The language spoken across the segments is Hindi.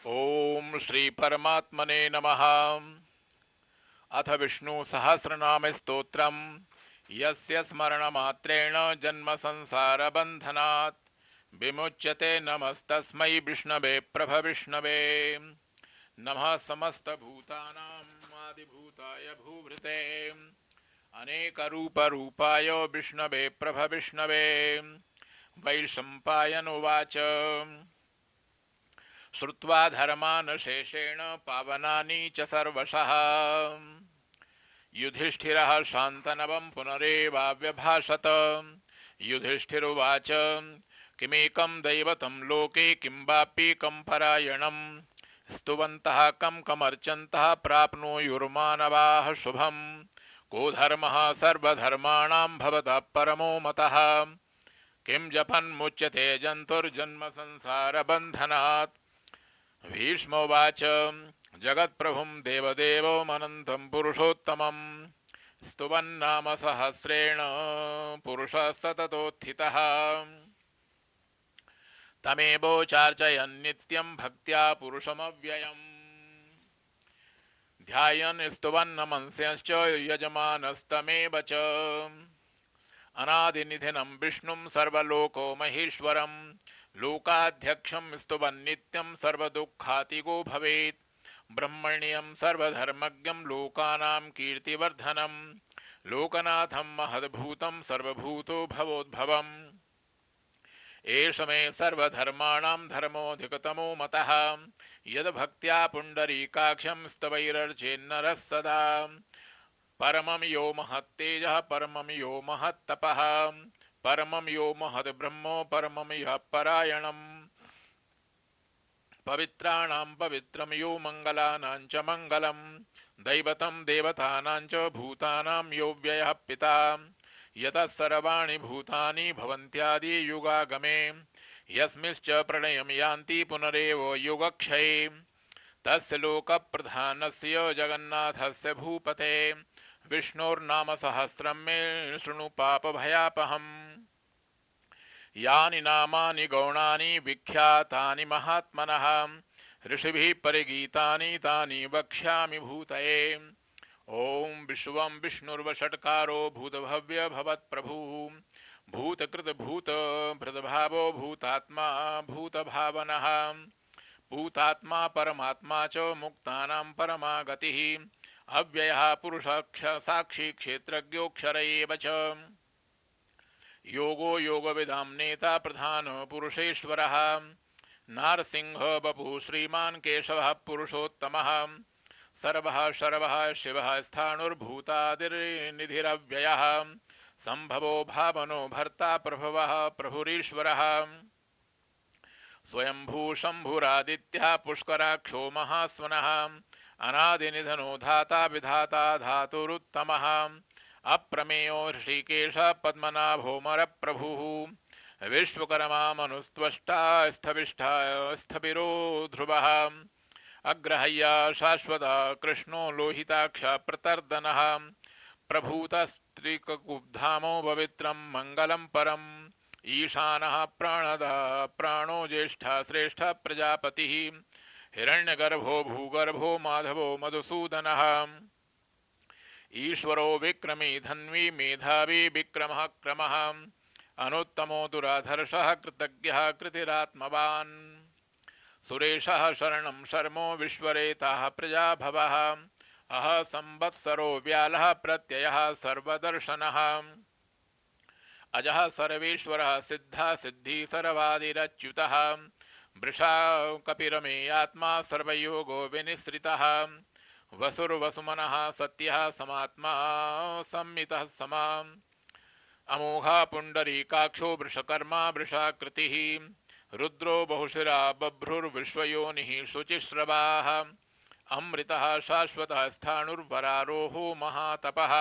ओम श्री परमात्मने नमः। अथ विष्णु सहस्रनाम स्तोत्रम् यस्य स्मरणमात्रेण जन्म संसार बन्धनात् विमुच्यते। नमस्तस्मै विष्णवे प्रभविष्णवे। नमः समस्त भूतानां आदिभूताय भूभृते अनेक रूप रूपाय विष्णवे प्रभविष्णवे। वैशम्पायन उवाच श्रुत्वा धर्मान् शेषेण पावनानि च सर्वशः युधिष्ठिरः शान्तनवं पुनरेवाव्यभाषत। युधिष्ठिरुवाच किमेकं दैवतं लोके किं वाप्येकं परायणं स्तुवन्तः कं कमर्चन्तः प्राप्नुयुर्मानवाः शुभं। को धर्मः सर्वधर्माणां भवतः परमो मतः किं जपन्मुच्यते जन्तुर्जन्म संसारबन्धनात्। भीष्मोवाच जगत्प्रभुं देवदेवमनन्तं पुरुषोत्तमं स्तुवन्नाम सहस्रेण पुरुषः सततोत्थितः। तमेवोचार्चयन् नित्यं भक्त्या पुरुषमव्ययम् ध्यायन् स्तुवन्नमंस्यश्च यजमानस्तमेव च। अनादिनिधिनं विष्णुं सर्वलोको महेश्वरं लोकाध्यक्षं स्तुवन्नित्यं सर्वदुःखातिगो भवेत्। ब्रह्मण्यं सर्वधर्मज्ञं लोकानां कीर्तिवर्धनं लोकनाथं महद्भूतं सर्वभूतो भवोद्भवम्। एष मे सर्वधर्माणां धर्मोऽधिकतमो मतः यद्भक्त्या पुण्डरीकाक्षं स्तवैरर्चेन्नरः सदा। परमं यो महत्तेजः परमं यो महत्तपः परमं यो महद्ब्रह्मो परमं यः परायणम्। पवित्राणां पवित्रं यो मङ्गलानां च मङ्गलं दैवतं देवतानां च भूतानां यो व्ययः पिता। यतः सर्वाणि भूतानि भवन्त्यादि युगागमे यस्मिंश्च प्रलयं यान्ति पुनरेव युगक्षये। तस्य लोकप्रधानस्य जगन्नाथस्य भूपते विष्णोर्नाम सहस्रं मे शृणु पापभयापहम्। यानि नामानि गौणानि विख्यातानि महात्मनः ऋषिभिः परिगीतानि तानि वक्ष्यामि भूतये। ओं विश्वं विष्णुर्वषट्कारो भूतभव्य भवत्प्रभुः भूतकृतभूत भृतभावो भूतात्मा भूतभावनः भूतात्मा परमात्मा च मुक्तानां परमा गतिः अव्ययः पुरुषः साक्षी क्षेत्रज्ञोऽक्षर एव च। योगो योगविदां नेता प्रधान पुरुषेश्वरः नारसिंह बभूव श्रीमान् केशवः पुरुषोत्तमः सर्वः शर्वः शिवः स्थाणुर्भूतादिर्निधिरव्ययः सम्भवो भावनो भर्ता प्रभवः प्रभुरीश्वरः स्वयंभू शम्भुरादित्यः पुष्कराक्षो महास्वनः अनादिनिधनो धाता विधाता धातुरुत्तमः अप्रमेयो ऋषिकेश पद्मनाभो मरप्रभुः विश्वकर्मा मनुस्त्वष्टा स्थविष्ठा स्थविरो ध्रुवः अग्रह्य शाश्वत कृष्णो लोहिताक्ष प्रतर्दनः प्रभूतस्त्रिककुब्धामो पवित्रं मङ्गलं परम् ईशानः प्राणदा प्राणो ज्येष्ठः श्रेष्ठः प्रजापतिः हिरण्यगर्भो भूगर्भो माधवो मधुसूदनः ईश्वरो विक्रमी धन्वी मेधावी विक्रमः क्रमः अनुत्तमो दुराधर्षः कृतज्ञः कृतिरात्मवान् सुरेशः शरणं शर्मो विश्वरेताः प्रजाभवः अह संवत्सरो व्यालः प्रत्ययः सर्वदर्शनः अजः सर्वेश्वरः सिद्धः सिद्धि सर्वादिरच्युतः वृषा कपिरमेयात्मा सर्वयोगो विनिश्रितः वसुर्वसुमनः सत्यः समात्मा संमितः समाम् अमोघा पुण्डरीकाक्षो वृषकर्मा वृषाकृतिः रुद्रो बहुशिरा बभ्रुर्विश्वयोनिः शुचिश्रवाः अमृतः शाश्वतः स्थाणुर्वरारोहो महातपः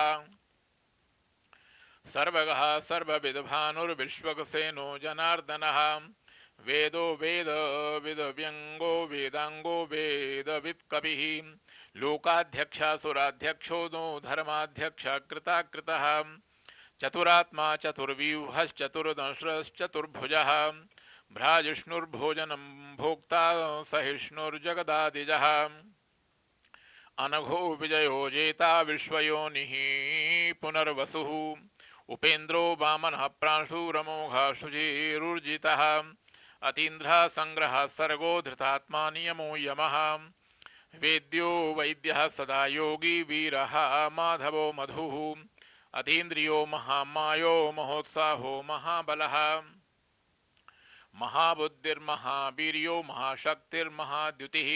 सर्वगः सर्वविद्भानुर्विश्वक्सेनो जनार्दनः वेदो वेद विदव्यङ्गो वेदाङ्गो वेदवित्कविः लोकाध्यक्षासुराध्यक्षो नो धर्माध्यक्ष कृताकृतः चतुरात्मा चतुर्व्यूहश्चतुर्दंश्रश्चतुर्भुजः भ्राजिष्णुर्भोजनं भोक्ता सहिष्णुर्जगदादिजः अनघो विजयो जेता विश्वयोनिः पुनर्वसुः उपेन्द्रो वामनः प्रांशुरमोघः शुचिरुर्जितः अतीन्द्रः संग्रहः सर्गो धृतात्मा नियमो यमः वेद्यो वैद्यः सदा योगी वीरः माधवो मधुः अतीन्द्रियो महामायो महोत्साहो महाबलः महाबुद्धिर्महावीर्यो महाशक्तिर्महाद्युतिः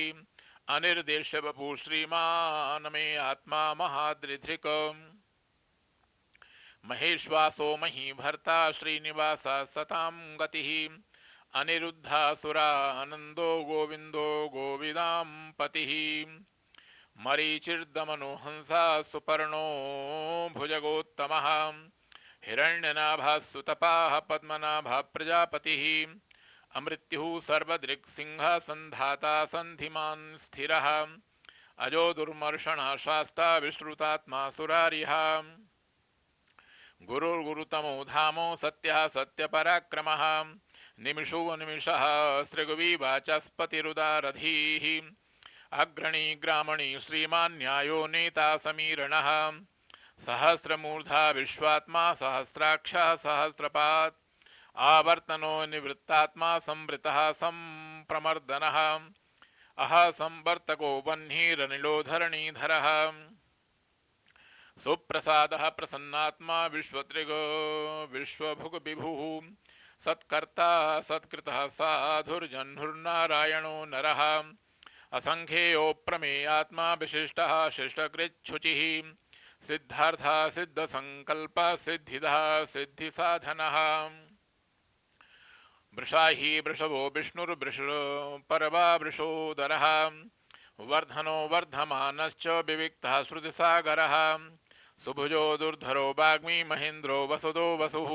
अनिर्देश्य वपु श्रीमान मे आत्मा महाद्रिधृक महेश्वासो महीभर्ता श्रीनिवास सतां गतिः अनिरुद्धासुरानन्दो गोविन्दो गोविदां पतिः मरीचिर्दमनो हंसा सुपर्णो भुजगोत्तमः हिरण्यनाभः सुतपाः पद्मनाभः प्रजापतिः अमृत्युः सर्वदृक्सिंहः सन्धाता सन्धिमान् स्थिरः अजो दुर्मर्षणः शास्ता विश्रुतात्मा सुरारिः गुरुर्गुरुतमो धामो सत्यः सत्यपराक्रमः निमिषो निमिषः सृगविवाचस्पतिरुदारधीः अग्रणी ग्रामणी श्रीमान् न्यायो नेता समीरणः सहस्रमूर्धा विश्वात्मा सहस्राक्षः सहस्रपात् आवर्तनो निवृत्तात्मा संवृतः संप्रमर्दनः अह संवर्तको वह्निरनिलो धरणीधरः सुप्रसादः प्रसन्नात्मा विश्वत्रिग विश्वभुग विभुः सत्कर्ता सत्कृतः साधुर्जह्नुर्नारायणो नरः असंख्येयो प्रमेयात्मा विशिष्टः शिष्टकृच्छुचिः सिद्धार्था सिद्धसंकल्प सिद्धिदः सिद्धिसाधनः वृषाही वृषभो विष्णुर्वृषपरवा वृषोदरः वर्धनो वर्धमानश्च विविक्तः श्रुतिसागरः सुभुजो दुर्धरो वाग्मी महेन्द्रो वसुदो वसुः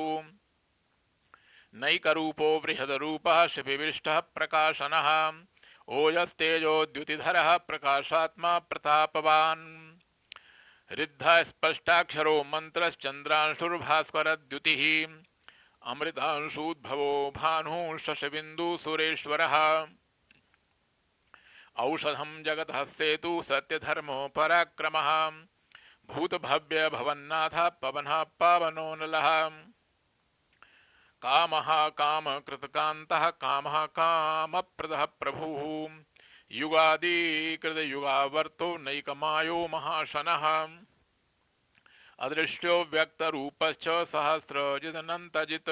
नैकरूपो बृहदरूपः शिपिविष्टः प्रकाशनः ओजस्तेजोद्युतिधरः प्रकाशात्मा प्रतापवान् ऋद्धः स्पष्टाक्षरो मन्त्रश्चन्द्रांशुर्भास्करद्युतिः अमृतांशूद्भवो भानुः शशबिन्दुसुरेश्वरः औषधं जगतः सेतु सत्यधर्मो पराक्रमः भूतभव्य भवन्नाथः पवनः पावनो नलः कामः कामकृतकान्तः कामः कामप्रदः प्रभुः युगादिकृतयुगावर्तो नैकमायो महाशनः अदृश्यो व्यक्तरूपश्च सहस्रजिदनन्तजित्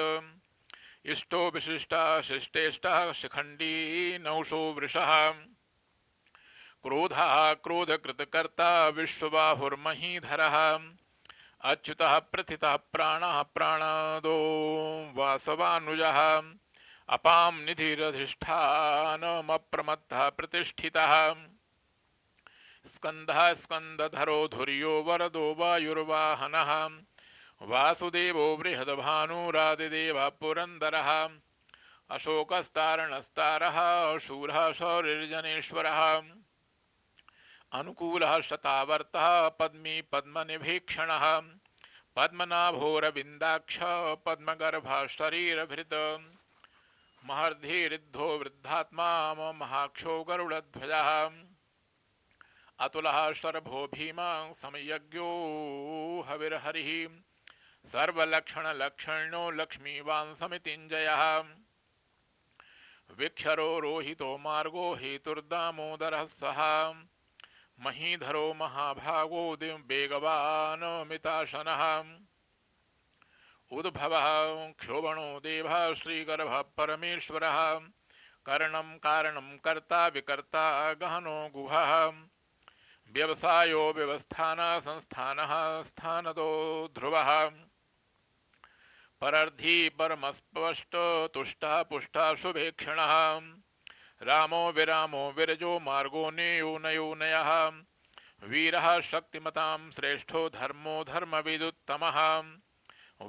इष्टो विशिष्टः शिष्टेष्टः शिखण्डी नौषो वृषः क्रोधः क्रोधकृतकर्ता विश्वबाहुर्महीधरः अच्युतः प्रथितः प्राणः प्राणदो वासवानुजः अपां निधिरधिष्ठानमप्रमत्तः प्रतिष्ठितः स्कन्दः स्कन्दधरो धुर्यो वरदो वायुर्वाहनः वासुदेवो बृहद्भानुरादिदेवः पुरन्दरः अशोकस्तारणस्तारः शूरः शौरिर्जनेश्वरः अनुकूलः शतावर्तः पद्मी पद्मनिभीक्षणः पद्मनाभोरविन्दाक्ष पद्मगर्भः शरीरभृत् महर्धिरिद्धो वृद्धात्मा महाक्षो गरुडध्वजः अतुलः शरभो भीमा समयज्ञो हविर्हरिः सर्वलक्षणलक्षणो लक्ष्मीवान् समितिञ्जयः विक्षरो रोहितो मार्गो हेतुर्दामोदरः सः महीधरो महाभागो वेगवान् मिताशनः उद्भवः क्षोभणो देवः श्रीगर्भः परमेश्वरः करणं कारणं कर्ता विकर्ता गहनो गुहः व्यवसायो व्यवस्थानः संस्थानः स्थानदो ध्रुवः परर्धी परमस्पष्ट तुष्टः पुष्टः शुभेक्षणः रामो विरामो विरजो मार्गो नेयो नयो नयः वीरः शक्तिमतां श्रेष्ठो धर्मो धर्मविदुत्तमः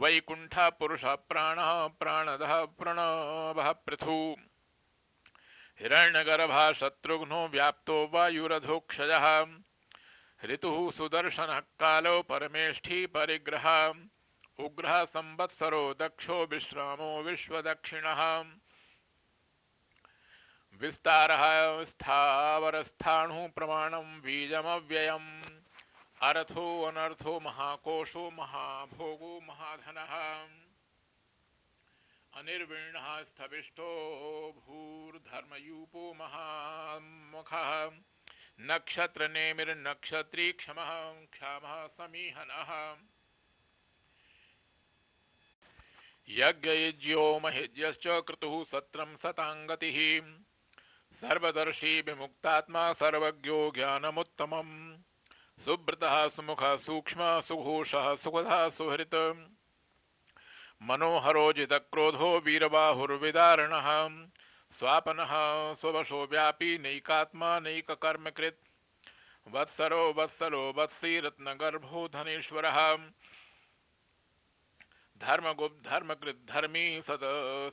वैकुण्ठः पुरुषः प्राणः प्राणदः प्रणवः पृथु हिरण्यगर्भः शत्रुघ्नो व्याप्तो वायुरधोक्षजः ऋतुः सुदर्शनः कालो परमेष्ठी परिग्रहः उग्रः संवत्सरो दक्षो विश्रामो विश्वदक्षिणः विस्तारः स्थावरस्थाणु प्रमाणं बीजमव्ययम् अर्थो अनर्थो महाकोशो महाभोगो महाधनः अनिर्विण्णः स्थविष्ठो भूर्धर्मयूपो महामुखः नक्षत्रनेमिर्नक्षत्री क्षमः क्षामः समीहनः यज्ञयज्ञो महिज्यश्च क्रतुः सत्रं सताङ्गतिः सर्वदर्शी विमुक्तात्मा सर्वज्ञो ज्ञानमुत्तमम् सुब्रतः सुमुखः सूक्ष्म सुघोषः सुखदः सुहृत् मनोहरो जितक्रोधो वीरबाहुर्विदारणः स्वापनः स्ववशो व्यापी नैकात्मा नैककर्मकृत् वत्सरो वत्सलो वत्सी रत्नगर्भो धनेश्वरः धर्मगुप्त धर्मकृत धर्मी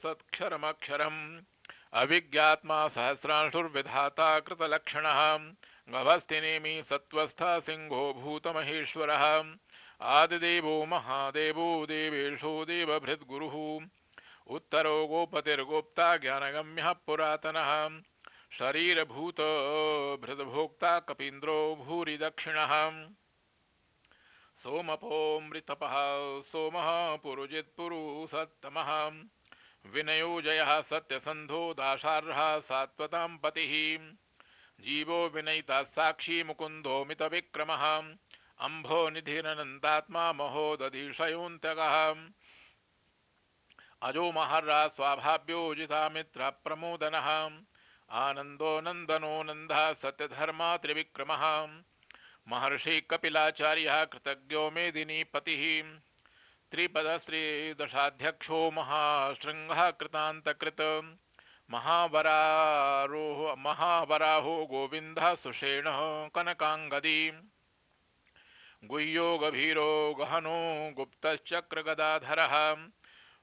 सत्क्षरमक्षरम् अविज्ञात्मा सहस्रांशुर्विधाता कृतलक्षणः गभस्तिनेमि सत्वस्थः सिंहो भूतमहेश्वरः आदिदेवो महादेवो देवेशो देवभृद्गुरुः उत्तरो गोपतिर्गोप्ता ज्ञानगम्यः पुरातनः शरीरभूत भृद्भोक्ता कपीन्द्रो भूरि दक्षिणः सोमपोमृतपः सोमः पुरुजित्पुरुषोत्तमः विनयो जयः सत्यसन्धो दाशार्हः सात्वतां पतिः जीवो विनयिता साक्षी मुकुन्दो मितविक्रमः अम्भो निधिरनन्तात्मा महोदधिशयोऽन्तकः अजो महाराज स्वाभाव्यो जितामित्र प्रमोदनः आनन्दो नन्दनो नन्दः सत्यधर्मा त्रिविक्रमः महर्षि कपिलाचार्यः कृतज्ञो मेदिनीपतिः त्रिपदश्रीदशाध्यक्षो महाशृङ्गः कृतान्तकृत महावराहो गोविन्दः सुषेणः कनकाङ्गदी गुह्यो गभीरो गहनो गुप्तश्चक्रगदाधरः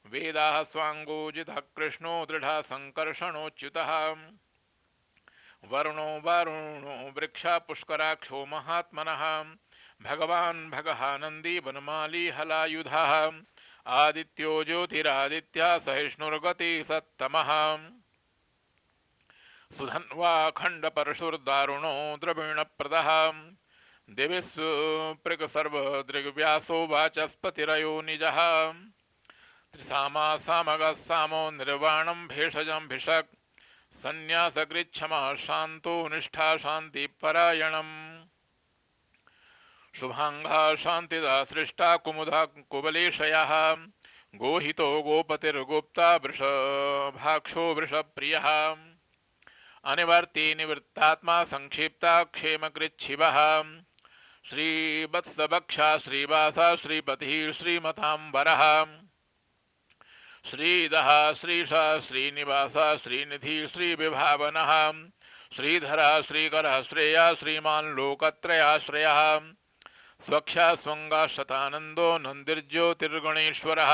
वेदाः स्वाङ्गोजितः कृष्णो दृढः सङ्कर्षणोच्युतः वरुणो वारुणो वृक्षा पुष्कराक्षो महात्मनः भगवान् भगः नन्दी वनमाली हलायुधः आदित्यो ज्योतिरादित्यः सहिष्णुर्गति सत्तमः सुधन्वा खण्डपरशुर्दारुणो द्रविणप्रदः दिविस्पृक् सर्वदृग्व्यासो वाचस्पतिरयो निजः त्रिसामा सामगः सामो निर्वाणं भेषजं भिषक् संन्यासकृच्छमः शान्तो निष्ठा शान्तिपरायणम् शुभांगा शान्तिदा सृष्टा कुमुदा कुबलेशयः गोहितो गोपतिर्गुप्ता वृषभाक्षो वृषप्रियः अनिवर्ती निवृत्तात्मा संक्षिप्ता क्षेमकृच्छिवः श्रीवत्सभक्षा श्रीवासा श्रीपतिः श्रीमताम्बरः श्रीदः श्रीशा श्रीनिवासा श्रीनिधि श्रीविभावनः श्रीधरः श्रीकरः श्रेया श्रीमान् लोकत्रयाश्रयः स्वक्षा स्वंगा शतानंदो नंदिर्ज्योतिर्गणेश्वरः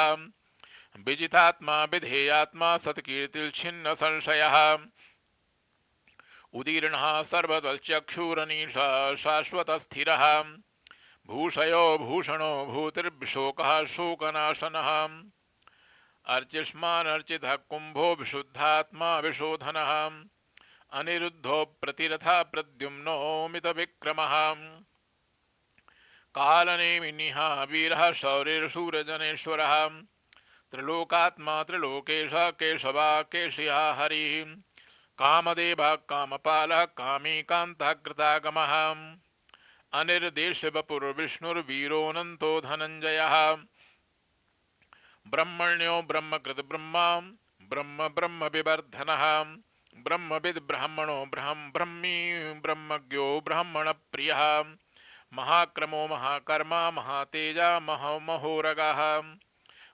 विजितात्मा विधेयात्मा सत्कीर्तिर्छिन्न संशयः उदीर्णः सर्वदलचक्षुरनीशः शाश्वतस्थिरः भूषयो भूषणो भूतिर्विशोकः शोकनाशनः अर्चिष्मानर्चितः कुंभो विशुद्धात्मा विशोधनः अनिरुद्धो प्रतिरथा प्रद्युम्नो मितविक्रमः कालनेमिनिः वीरः शौरिर्शूरजनेश्वरः त्रिलोकात्मा त्रिलोकेशः केशवा केशियः हरिः कामदेवः कामपालः कामी कान्तः कृतागमः अनिर्देशवपुर्विष्णुर्वीरोऽनन्तो धनञ्जयः ब्रह्मण्यो ब्रह्मकृत ब्रह्मा ब्रह्म ब्रह्म विवर्धनः ब्रह्मविद् ब्राह्मणो ब्रह्मी ब्रह्मज्ञो ब्राह्मण प्रियः महाक्रमो महाकर्मा महातेजा महोरगः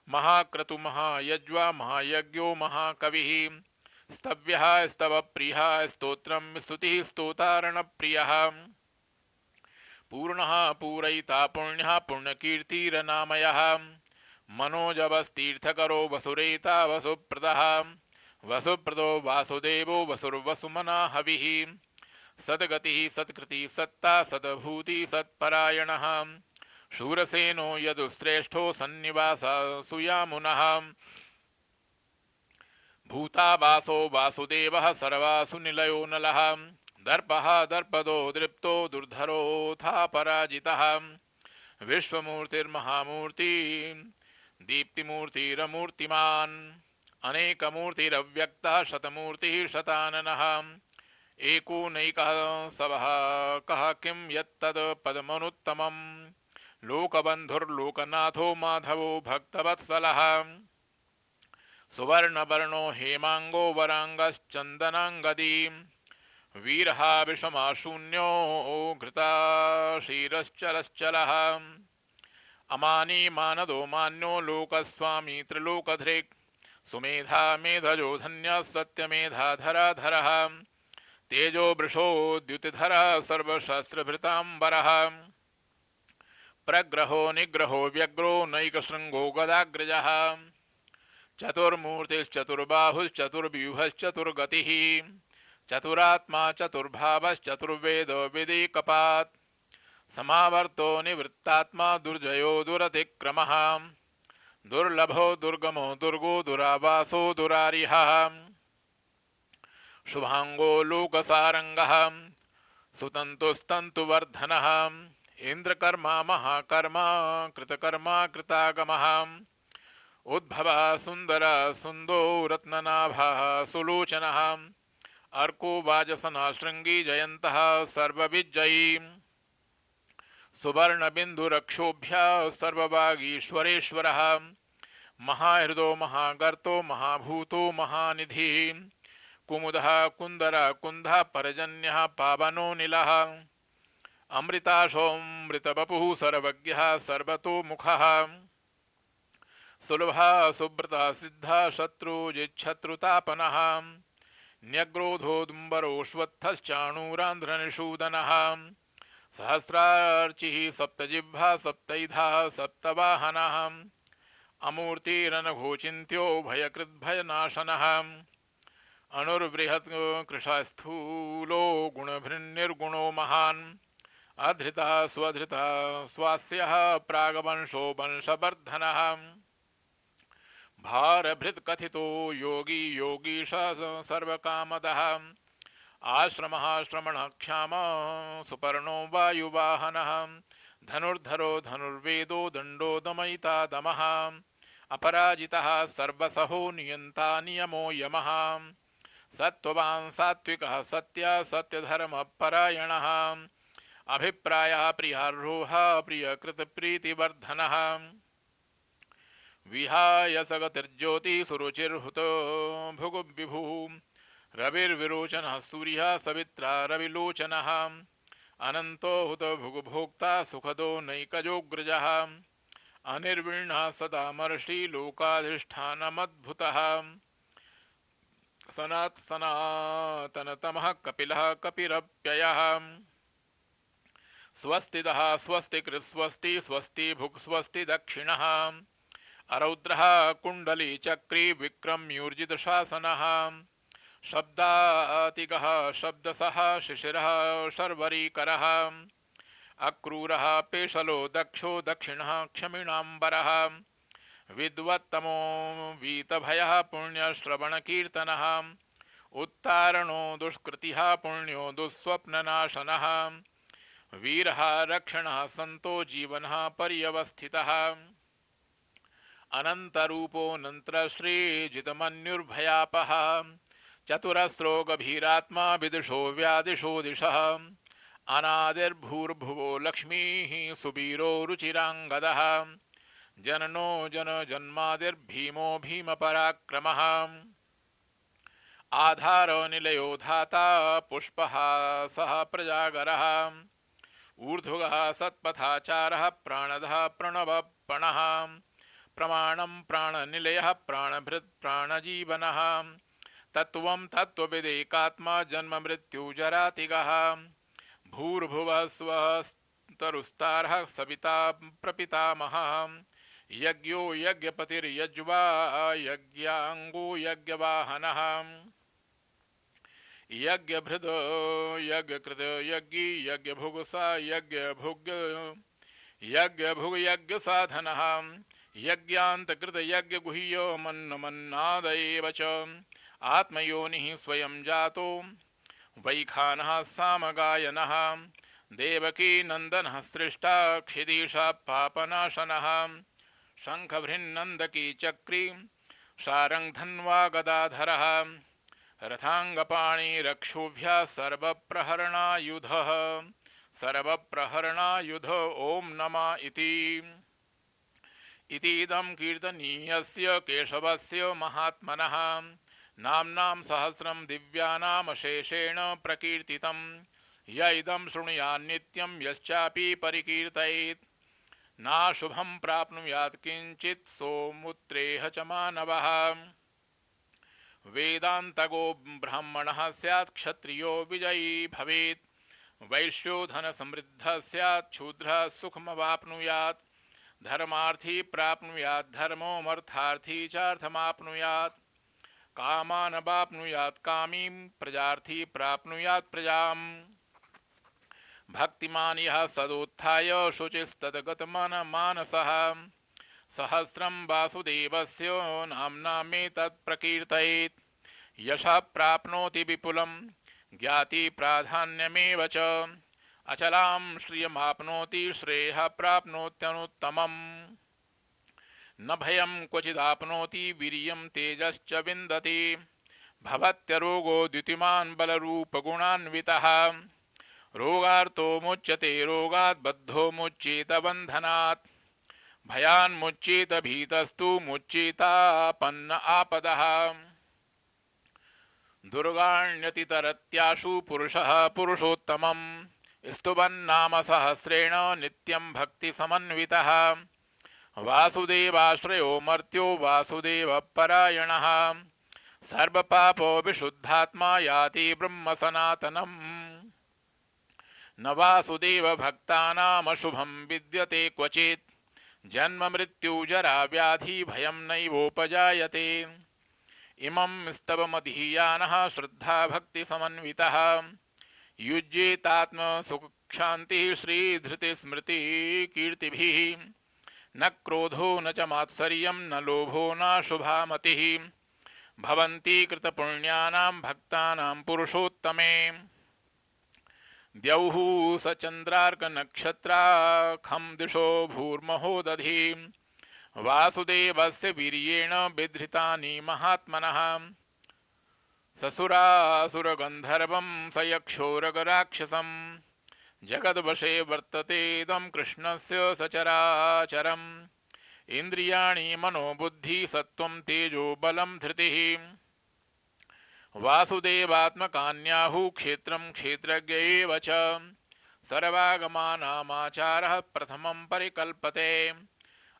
महाक्रतु महायज्वा महायज्ञो महाकविः स्तव्यः स्तवप्रियः स्तोत्रं स्तुतिः स्तोतारणप्रियः पूर्णः पूरयिता पुण्यः पुण्यकीर्तिरनामयः मनोजवस्तीर्थकरो वसुरेता वसुप्रदः वसुप्रदो वासुदेवो वसुर्वसुमना हविः सद्गतिः सत्कृतिः सत्ता सद्भूति सत्परायणः शूरसेनो यदुश्रेष्ठो सन्निवासः सुयामुनः भूतावासो वासुदेवः सर्वासु निलयो नलः दर्पः दर्पदो दृप्तो दुर्धरोऽथा पराजितः विश्वमूर्तिर्महामूर्ति दीप्तिमूर्तिरमूर्तिमान् अनेकमूर्तिरव्यक्तः शतमूर्तिः शताननः एको नैकः सवः कः किं यत्तद् पदमनुत्तमम् लोकबन्धुर्लोकनाथो माधवो भक्तवत्सलः सुवर्णवर्णो हेमांगो वरांगश्चंदनांगदी वीरः विषमाशून्यो घृताशीरश्चलश्चलः अमानी मानदो मान्यो लोकस्वामी त्रिलोकधृक् सुमेधा मेधजो धन्यः सत्यमेधाधराधरः तेजो वृषोद्युतिधरः सर्वशास्त्रभृताम्बरः प्रग्रहो निग्रहो व्यग्रो नैकशृङ्गो गदाग्रजः चतुर्मूर्तिश्चतुर्बाहुश्चतुर्व्यूहश्चतुर्गतिः चतुरात्मा चतुर्भावश्चतुर्वेद विदिकपात् समावर्तो निवृत्तात्मा दुर्जयो दुरतिक्रमः दुर्लभो दुर्गमो दुर्गो दुरावासो दुरारिहः शुभांगो लोकसारंगः सुतन्तुस्तन्तुवर्धनः इंद्रकर्मा महाकर्मा कृतकर्मा कृतागमः उद्भवः सुंदरः सुन्दो रत्ननाभः सुलोचनः अर्को वाजसनः शृंगी जयन्तः सर्वविजयी सुवर्णबिन्दुरक्षोभ्यः सर्ववागीश्वरेश्वरः महाहृदो महागर्तो महाभूतो महानिधिः कुमुदः कुन्दरः कुन्धः परजन्यः पावनो नीलः अमृताशोऽमृतवपुः सर्वज्ञः सर्वतोमुखः सुलभः सुब्रतः सिद्धः शत्रुजिच्छत्रुतापनः न्यग्रोधोदुम्बरोऽश्वत्थश्चाणूरान्ध्रनिषूदनः सहस्रार्चिः सप्तजिह्वा सप्तैधः सप्तवाहनः अमूर्तिरनघोचिन्त्यो भयकृद्भयनाशनः अणुर्बृहत् कृशस्थूलो गुणभृन्निर्गुणो महान् अधृतः स्वधृतः स्वास्यः प्रागवंशो वंशवर्धनः भारभृत् कथितो योगी योगीश सर्वकामदः आश्रमः श्रमणक्षामः सुपर्णो वायुवाहनः धनुर्धरो धनुर्वेदो दण्डो दमयिता दमः अपराजितः सर्वसहो नियन्ता नियमो यमः सत्त्ववान् सात्विकः सत्य सत्यधर्मपरायणः अभिप्रायः प्रियारोहः प्रियकृतप्रीतिवर्धनः विहाय सगतिर्ज्योति सुरुचिर्हुतो भुगुविभुः रविर्विरोचनः सूर्यः सवित्रा रविलोचनः अनन्तो हुत भुगुभोक्ता सुखदो नैकजोग्रजः अनिर्विण्णः सदा मर्षि लोकाधिष्ठानमद्भुतः सनातनतमः कपिलः कपिरप्ययः स्वस्तिदः स्वस्तिकृत् स्वस्ति स्वस्ति भुक् स्वस्ति दक्षिणः अरौद्रः कुण्डली चक्री विक्रम्यूर्जितशासनः शब्दातिगः शब्दसः शिशिरः शर्वरीकरः अक्रूरः पेशलो दक्षो दक्षिणः क्षमिणाम्बरः विद्वत्तमो वीतभयः पुण्यश्रवणकीर्तनः उत्तारणो दुष्कृतिः पुण्यो दुःस्वप्ननाशनः वीरः रक्षणः सन्तो जीवनः पर्यवस्थितः अनन्तरूपोऽनन्तश्रीजितमन्युर्भयापः चतुरस्रो गभीरात्मा विदुषो व्यादिशो दिशः अनादिर्भूर्भुवो लक्ष्मीः सुवीरो रुचिराङ्गदः जननो जनजन्मादिर्भीमो भीमपराक्रमः आधारो निलयो धाता पुष्पः सह प्रजागरः ऊर्ध्वगः सत्पथाचारः प्राणदः प्रणवपणः प्रमाणं प्राणनिलयः प्राणभृत् प्राणजीवनः तत्त्वं तत्त्वविदेकात्मा जन्म मृत्युजरातिगः भूर्भुवः स्वस्तरुस्तारः सविता प्रपितामहः यज्ञो यज्ञपतिर्यज्वा यज्ञाङ्गो यज्ञवाहनः यज्ञभृद यज्ञकृत यज्ञी यज्ञभुगसा यज्ञभुग यज्ञसाधनः यज्ञान्तकृत यज्ञगुह्यो मन्नमन्नाद एव च आत्मयोनिः स्वयं जातो वैखानः सामगायनः देवकी नन्दनः सृष्टा क्षितीशा पापनाशनः शङ्खभृन्नन्दकी चक्री शारङ्गधन्वा गदाधरः रथाङ्गपाणिरक्षोभ्यः सर्वप्रहरणायुधः सर्वप्रहरणायुध ॐ नमः इतीदं कीर्तनीयस्य केशवस्य महात्मनः नाम्नां सहस्रं दिव्यानामशेषेण प्रकीर्तितं य इदं शृणुयान्नित्यं यश्चापि परिकीर्तयेत् नाशुभं प्राप्नुयात् किञ्चित् सोमुत्रेह च मानवः वेदान्तगो ब्राह्मणः स्यात् क्षत्रियो विजयी भवेत् वैश्यो धनसमृद्धः स्यात् शूद्रः सुखमवाप्नुयात् धर्मार्थी प्राप्नुयात् धर्मोऽमर्थार्थी चार्थमाप्नुयात् कामान् वाप्नुयात् कामीं प्रजार्थी प्राप्नुयात् प्रजाम् भक्तिमान् यः सदुत्थाय शुचिस्तद्गतमनमानसः सहस्रं वासुदेवस्य नाम्नामेतत् प्रकीर्तयेत् यशः प्राप्नोति विपुलं ज्ञाति प्राधान्यमेव च अचलां श्रियमाप्नोति श्रेयः प्राप्नोत्यनुत्तमम् न भयं क्वचिदाप्नोति वीर्यं तेजश्च विन्दति भवत्यरोगो द्युतिमान् बलरूपगुणान्वितः रोगार्तो मुच्यते रोगात् बद्धो मुच्येत बन्धनात् भयान्मुच्येत भीतस्तु मुच्येतापन्न आपदः दुर्गाण्यतितरत्याशु पुरुषः पुरुषोत्तमम् स्तुवन्नाम सहस्रेण नित्यं भक्तिसमन्वितः वासुदेवाश्रयो मर्त्यो वासुदेवपरायणः सर्वपापो विशुद्धात्मा याति ब्रह्म सनातनम् न वासुदेव भक्तानामशुभं विद्यते क्वचित् जन्म मृत्यु जरा व्याधि भयं नैवोपजायते इमं स्तवमधीयानः श्रद्धा भक्ति समन्वितः युज्येतात्म सुख शांति श्रीधृति स्मृति कीर्तिभिः न क्रोधो न च मात्सर्यं न लोभो न शुभा मतिः भवन्ति कृतपुण्यानां भक्तानां पुरुषोत्तमे द्यौः स चन्द्रार्क नक्षत्राखं दिशो भूर्महो दधि वासुदेवस्य वीर्येण बिधृतानि महात्मनः ससुरासुरगन्धर्वं स यक्षोरगराक्षसं जगद्वशे वर्तते इदं कृष्णस्य सचराचरम् इन्द्रियाणि मनोबुद्धि सत्त्वं तेजो बलं धृतिः वासुदेवात्मकान्याहुः क्षेत्रं क्षेत्रज्ञ एव च सर्वागमानामाचारः प्रथमं परिकल्पते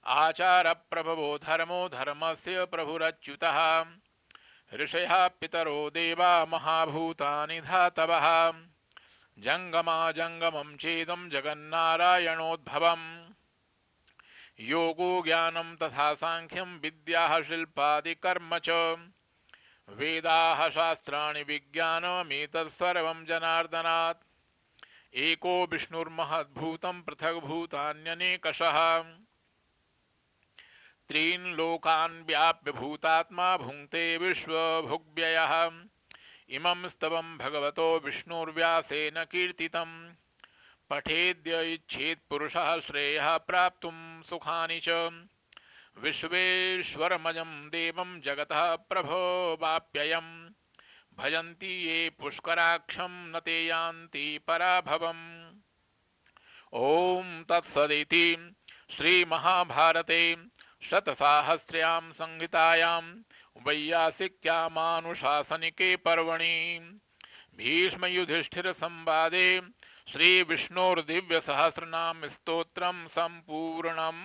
आचारप्रभवो धर्मो धर्मस्य प्रभुरच्युतः ऋषयः पितरो देवा महाभूतानि धातवः जंगमा जंगमं चेदं जगन्नारायणोद्भवम् योगो ज्ञानं तथा सांख्यं विद्याः शिल्पादिकर्म च वेदाः शास्त्राणि विज्ञानमेतत्सर्वं जनार्दनात् एको विष्णुर्महद्भूतं पृथग्भूतान्यनेकशः त्रीन् लोकान् व्याप्य भूतात्मा भुङ्क्ते विश्वभुग्व्ययः इमं स्तवं भगवतो विष्णुर्व्यासेन कीर्तितं पठेद्य इच्छेत् पुरुषः श्रेयः प्राप्तुं सुखानि च विश्वेश्वरमजं देवं जगतः प्रभोवाप्ययं भजन्ति ये पुष्कराक्षं न ते यान्ति पराभवम् ॐ तत्सदिति श्रीमहाभारते शतसाहस्र्यां संहितायां वैयासिक्यामानुशासनिके पर्वणि भीष्मयुधिष्ठिरसंवादे श्रीविष्णोर्दिव्यसहस्रनाम स्तोत्रं सम्पूर्णम्।